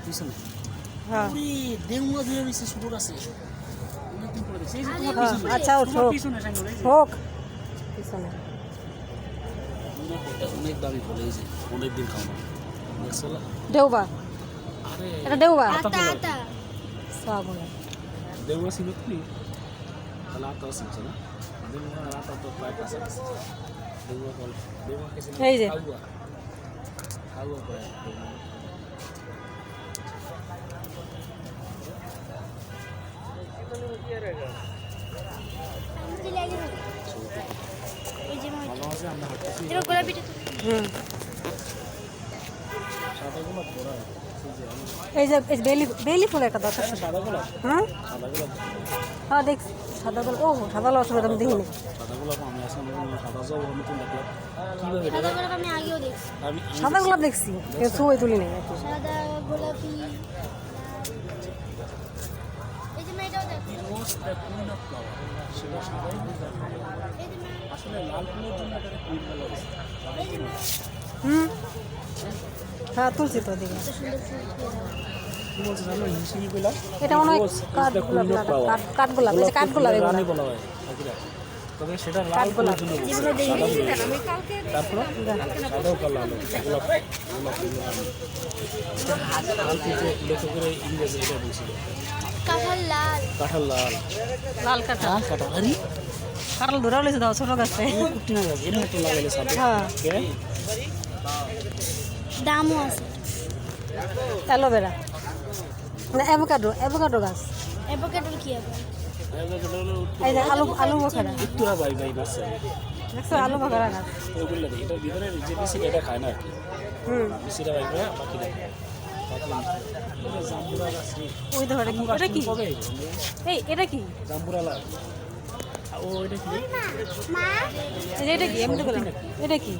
পিছনে হ্যাঁ ওরে দেউয়া ধরে রইছে শুকুর আছে অনেকদিন পরে দেখছি এই যে তোমার হ্যাঁ, পিছনে আচ্ছা তোমার হোক পিছনে সাইকেল এই যে হোক পিছনে অনেক দামি বলে এই যে অনেকদিন খাওয়া দেখছো না? দেউবা আরে এটা দেউবা আতা আতা সাবুনে দেউয়া ছিল কি তাহলে আতা আছে না দেউয়া আর আতা তো প্রায় কাছাকাছি দেউয়া বল দেউয়া কেসে এই যে খাওয়া খাওয়া করে এই যে ভালো আছে আমরা হাঁটতেছি এটা গোলাপিটা সাদা গোলাপ পরা এই যে বেলি বেলি ফুল একটা দরকার ছিল। সাদা গোলাপ হ্যাঁ সাদা গোলাপ হ্যাঁ দেখ সাদা গোলাপ ও সাদা গোলাপ আসলে আমি দেখিনি সাদা গোলাপ আমি আসলে সাদা জব নতুন দেখলাম কিভাবে সাদা গোলাপ আমি আগেও দেখছি আমি সাদা গোলাপ দেখছি কিন্তু ছবি তুলি নেই আর কি। সাদা গোলাপি এই যে মেয়েটাও দেখো রোজ দ্য কুইন অফ ফ্লাওয়ার সেটা সাদাই বুঝলাম এই যে মেয়ে আসলে লাল ফুলের জন্য এটা কুইন বলা হয়েছে সাদাই জন্য হ্যাঁ তুলছি তো দিকে এত সুন্দর ফুল কি বলছে জানো হিসেবে কইলাম এটা মনে হয় কাঠ গোলাপ না, কাঠ গোলাপ এই যে কাঠ গোলাপ এগুলো রানী বলা হয় পাখিরা তবে সেটা লাল ফুলের জন্য বলছে সাদা ফুল। তারপর সাদাও কালো আলো গোলাপ লাল ফুলকে লক্ষ্য করে ইংরেজি এটা বলছিল কাঁঠাল লাল কাঁঠাল লাল লাল কাঁঠাল কাঁঠাল আরে কাঁঠাল ধরা হয়েছে দাও ছোট গাছে কুটি না গাছ এরকম একটা লাগাইলে সাথে হ্যাঁ কে দামও আছে অ্যালোভেরা না অ্যাভোকাডো অ্যাভোকাডো গাছ অ্যাভোকাডোর কি হবে এই যে আলু আলু বোখারা একটুরা ভাই ভাই বাচ্চা দেখছো আলু বোখারা গাছ ওইগুলো দেখি এটার ভিতরে যে বিসিটা এটা খায় না আর কি বিসিটা ভাই ভাই বাকি দেখে জাম্বুরা গাছ রে ওই তো এটা কি এটা কি কবে এই এটা কি জাম্বুরা লাল ও এটা কি মা এই যে এটা কি এমনি করে এটা কি